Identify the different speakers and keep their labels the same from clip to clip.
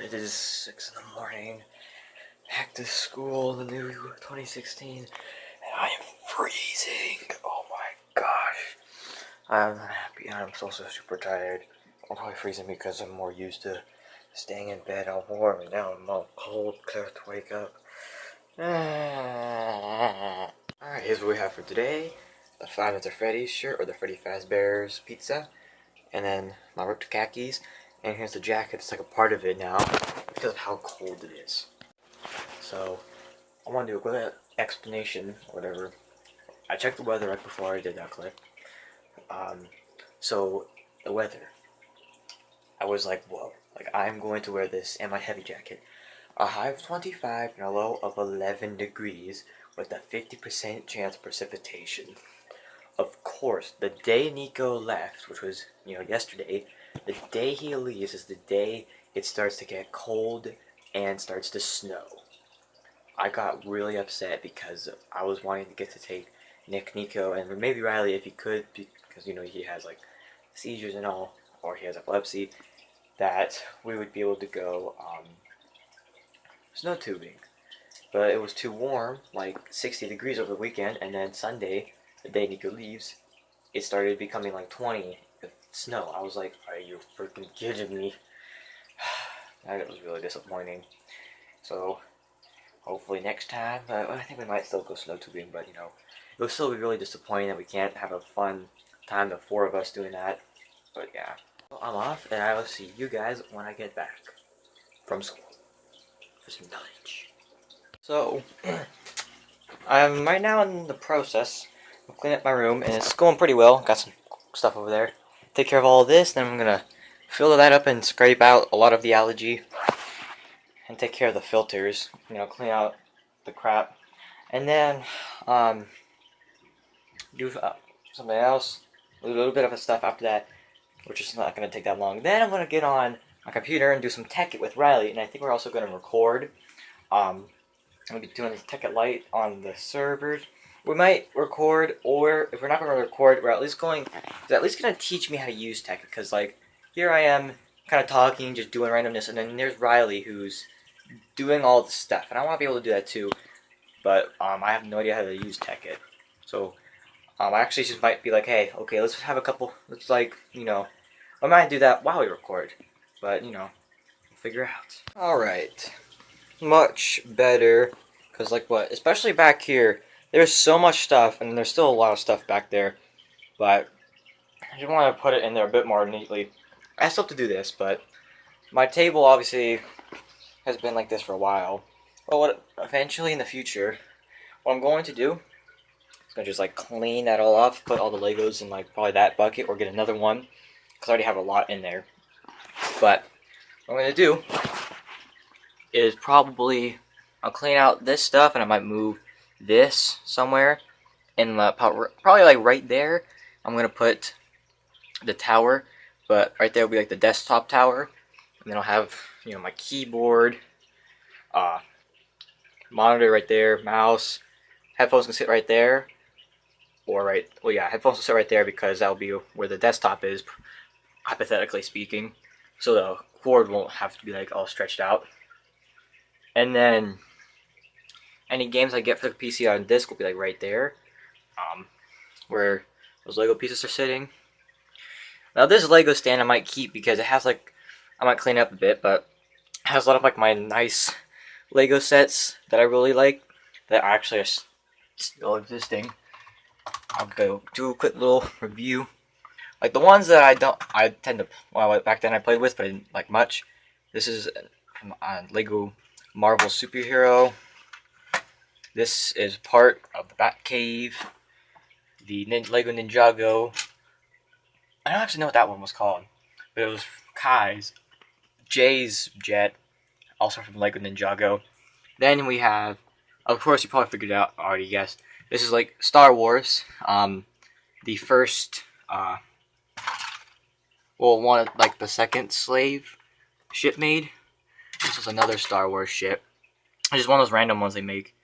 Speaker 1: It is 6 in the morning. Back to school, the new 2016, and I am freezing. Oh my gosh. I'm not happy. I'm also super tired. I'm probably freezing because I'm more used to staying in bed all warm, and now I'm all cold because I have to wake up. Alright, here's what we have for today. The Five Nights at Freddy's shirt, or the Freddy Fazbear's pizza. And then my ripped khakis. And here's the jacket. It's like a part of it now because of how cold it is. So, I want to do a quick explanation, or whatever. I checked the weather right before I did that clip. So, the weather. I was like, whoa. Like, I'm going to wear this and my heavy jacket. A high of 25 and a low of 11 degrees with a 50% chance of precipitation. Of course, the day Nico left, which was, yesterday, the day he leaves is the day it starts to get cold and starts to snow. I got really upset because I was wanting to get to take Nico, and maybe Riley if he could, because, he has, like, seizures and all, or he has epilepsy, that we would be able to go, snow tubing. But it was too warm, like 60 degrees over the weekend, and then Sunday, the day Nico leaves, it started becoming like 20 with snow. I was like, are you freaking kidding me? That was really disappointing. So, hopefully next time, I think we might still go snow tubing, but it will still be really disappointing that we can't have a fun time, the four of us doing that. But yeah. Well, I'm off, and I will see you guys when I get back from school for some lunch. So, I'm right now in the process of cleaning up my room, and it's going pretty well. Got some stuff over there. Take care of all of this, then I'm gonna fill that up and scrape out a lot of the algae, and take care of the filters. Clean out the crap, and then do something else. A little bit of a stuff after that, which is not gonna take that long. Then I'm gonna get on my computer and do some Tekkit with Riley, and I think we're also gonna record. I'm gonna be doing this Tekkit Lite on the servers. We might record, or if we're not gonna record, we're at least gonna teach me how to use Tekkit. Because like here I am, kind of talking, just doing randomness, and then there's Riley who's doing all the stuff, and I want to be able to do that too. But I have no idea how to use Tekkit, so I actually just might be like, hey, okay, let's have a couple. Let's I might do that while we record, but we'll figure out. All right. Much better, because especially back here, there's so much stuff, and there's still a lot of stuff back there, but I just want to put it in there a bit more neatly. I still have to do this, but my table obviously has been like this for a while. But eventually in the future, what I'm going to do is going to just clean that all off, put all the Legos in probably that bucket, or get another one, because I already have a lot in there. But what I'm going to do is probably I'll clean out this stuff, and I might move this somewhere, and probably right there I'm gonna put the tower, but right there will be the desktop tower, and then I'll have my keyboard, monitor right there, mouse, headphones can sit right there, or headphones will sit right there because that'll be where the desktop is, hypothetically speaking, so the cord won't have to be all stretched out. And then any games I get for the PC on disc will be right there, where those Lego pieces are sitting. Now this Lego stand I might keep because it has I might clean it up a bit, but it has a lot of my nice Lego sets that I really like that actually are still existing. I'll go do a quick little review. The ones that I tend to, back then I played with, but I didn't like much. This is from Lego Marvel Superhero. This is part of the Batcave. The Lego Ninjago. I don't actually know what that one was called, but it was Kai's. Jay's jet, also from Lego Ninjago. Then we have, of course, you probably figured it out already. Guessed. This is Star Wars. The first, one of the second slave ship made. This is another Star Wars ship. It's just one of those random ones they make.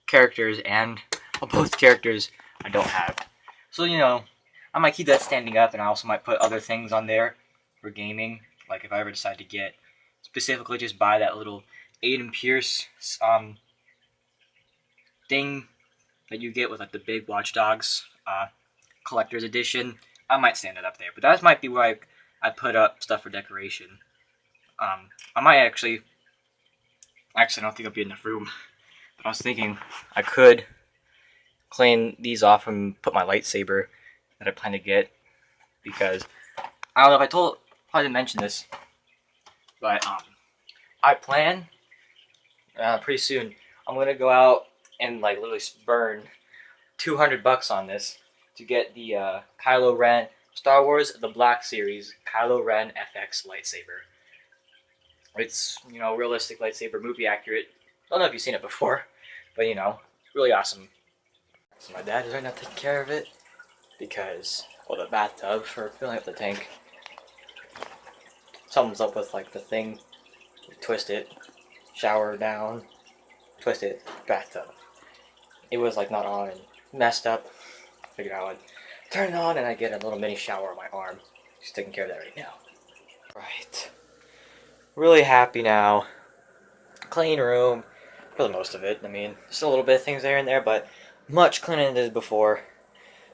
Speaker 1: Characters, and both characters I don't have. So, I might keep that standing up, and I also might put other things on there for gaming. If I ever decide to get
Speaker 2: specifically just buy that little Aiden Pierce thing that you get with like the big Watch Dogs collector's edition. I might stand it up there, but that might be where I put up stuff for decoration. I might actually I don't think I'll be enough room, but I was thinking I could clean these off and put my lightsaber that I plan to get, because I don't know if probably didn't mention this, but I plan pretty soon I'm gonna go out and like literally burn $200 on this to get the Kylo Ren Star Wars The Black Series Kylo Ren FX lightsaber. It's, realistic lightsaber, movie accurate. I don't know if you've seen it before, but it's really awesome. So my dad is right now taking care of it because, well, the bathtub for filling up the tank. Something's up with like the thing. Twist it, shower down, twist it, bathtub. It was like not on and messed up. Figured I would turn it on and I get a little mini shower on my arm. Just taking care of that right now. Right. Really happy now. Clean room for the most of it. I mean, still a little bit of things there and there, but much cleaner than it did before.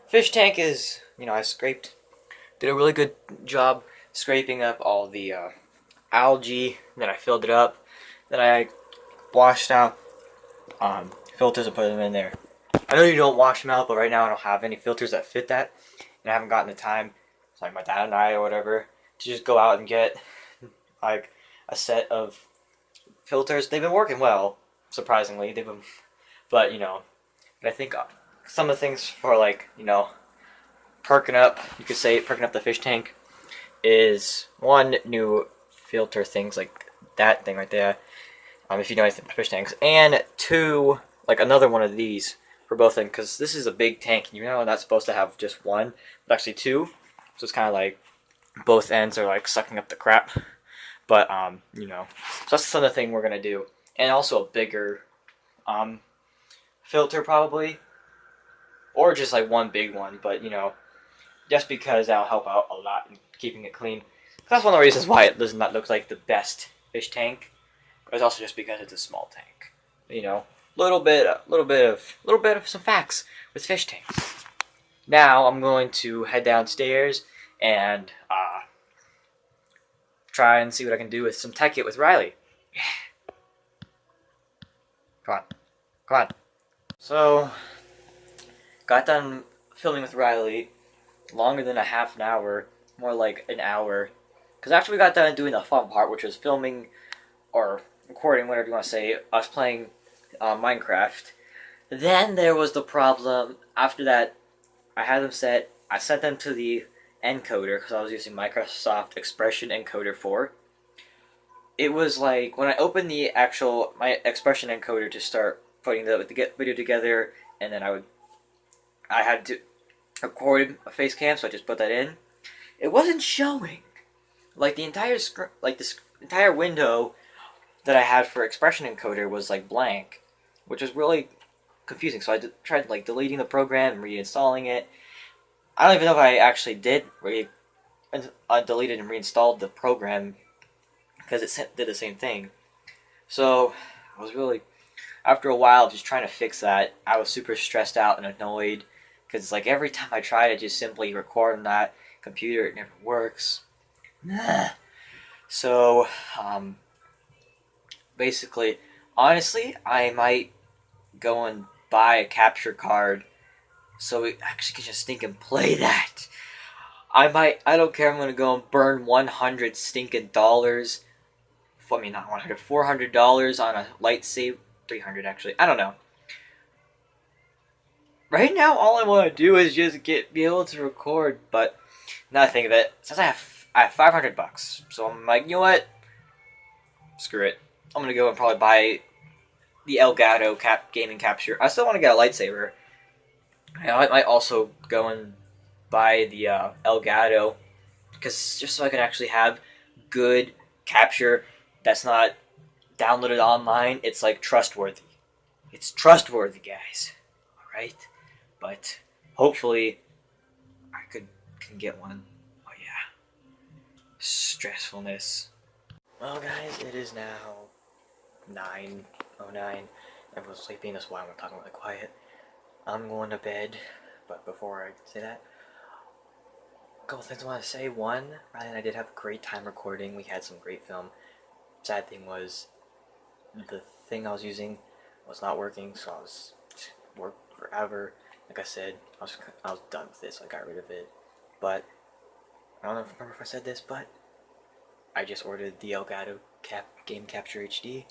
Speaker 2: Fish tank is, I did a really good job scraping up all the algae. Then I filled it up. Then I washed out filters and put them in there. I know you don't wash them out, but right now I don't have any filters that fit that, and I haven't gotten the time, it's like my dad and I or whatever, to just go out and get like a set of filters. They've been working well, surprisingly. But I think some of the things for like perking up, you could say perking up the fish tank, is one, new filter things like that thing right there. If you know anything about fish tanks, and two, like another one of these for both things, because this is a big tank. Not supposed to have just one, but actually two. So it's kind of like both ends are like sucking up the crap. But so that's another thing we're gonna do, and also a bigger filter probably, or just like one big one. But just because that'll help out a lot in keeping it clean. That's one of the reasons why it does not look like the best fish tank. But it's also just because it's a small tank. Little bit of some facts with fish tanks. Now I'm going to head downstairs and try and see what I can do with some Tekkit with Riley. Yeah. Come on. So, got done filming with Riley longer than a half an hour, more like an hour. Because after we got done doing the fun part, which was filming or recording, whatever you want to say, us playing Minecraft, then there was the problem. After that, I had them set. I sent them to the encoder because I was using Microsoft Expression Encoder 4. It was like when I opened my Expression encoder to start putting the video together, and then I had to record a face cam, so I just put that in. It wasn't showing. Like the entire this entire window that I had for Expression Encoder was like blank, which was really confusing. So I tried like deleting the program and reinstalling it. I don't even know if I actually did deleted and reinstalled the program, because it did the same thing. So I was really, after a while, just trying to fix that. I was super stressed out and annoyed because like every time I try to just simply record on that computer, it never works. So basically, honestly, I might go and buy a capture card so we actually can just stinking play that. I don't care, I'm gonna go and burn 100 stinking dollars. I mean, not 100, $400 on a lightsaber. 300 actually, I don't know. Right now, all I want to do is just be able to record, but now I think of it, since I have $500, so I'm like, you know what? Screw it. I'm gonna go and probably buy the Elgato gaming capture. I still want to get a lightsaber. I might also go and buy the Elgato, because just so I can actually have good capture that's not downloaded online. It's like trustworthy. It's trustworthy, guys. All right, but hopefully I can get one. Oh yeah, stressfulness. Well, guys, it is now 9:09. Everyone's sleeping. That's why I'm talking really quiet. I'm going to bed, but before I say that, a couple things I want to say. One, Ryan and I did have a great time recording. We had some great film. Sad thing was, the thing I was using was not working, so I was worked forever. Like I said, I was done with this. So I got rid of it. But I don't remember if I said this, but I just ordered the Elgato Game Capture HD.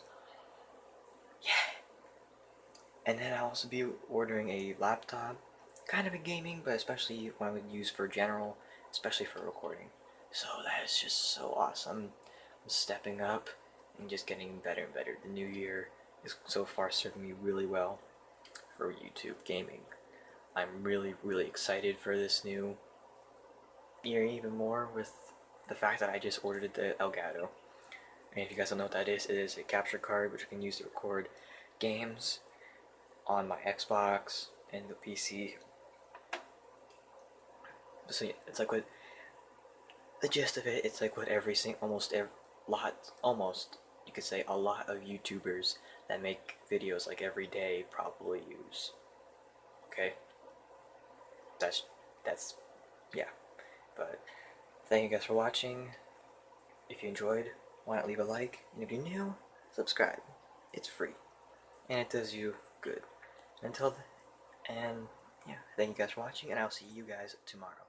Speaker 2: Yeah. And then I'll also be ordering a laptop, kind of a gaming, but especially one I would use for general, especially for recording. So that is just so awesome. I'm stepping up and just getting better and better. The new year is so far serving me really well for YouTube gaming. I'm really, really excited for this new year even more with the fact that I just ordered the Elgato. And if you guys don't know what that is, it is a capture card which I can use to record games on my Xbox and the PC. So yeah, it's like what the gist of it. It's like what almost you could say a lot of YouTubers that make videos like every day probably use. Okay, that's yeah. But thank you guys for watching. If you enjoyed, why not leave a like? And if you're new, subscribe. It's free, and it does you good. Until then, and yeah, thank you guys for watching, and I'll see you guys tomorrow.